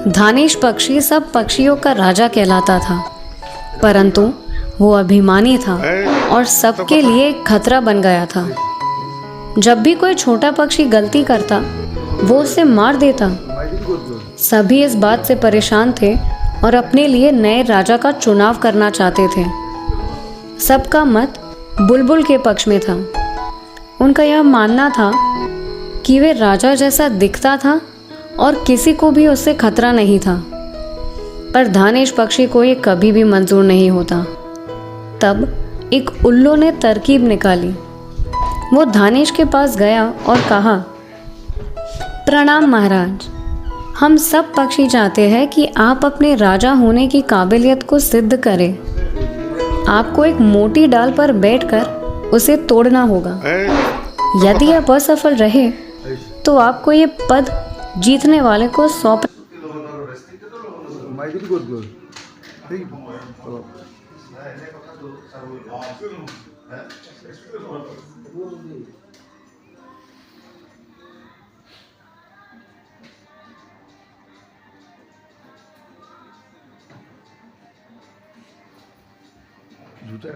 धानेश पक्षी सब पक्षियों का राजा कहलाता था, परंतु वो अभिमानी था और सबके लिए एक खतरा बन गया था। जब भी कोई छोटा पक्षी गलती करता, वो उसे मार देता। सभी इस बात से परेशान थे और अपने लिए नए राजा का चुनाव करना चाहते थे। सबका मत बुलबुल के पक्ष में था। उनका यह मानना था कि वे राजा जैसा दिखता था और किसी को भी उससे खतरा नहीं था। पर धानेश पक्षी को ये कभी भी मंजूर नहीं होता। तब एक उल्लू ने तरकीब निकाली। वो धानेश के पास गया और कहा, प्रणाम महाराज, हम सब पक्षी चाहते हैं कि आप अपने राजा होने की काबिलियत को सिद्ध करें। आपको एक मोटी डाल पर बैठकर उसे तोड़ना होगा। यदि आप असफल रहे तो आपको ये पद जीतने वाले को सौंप। जूता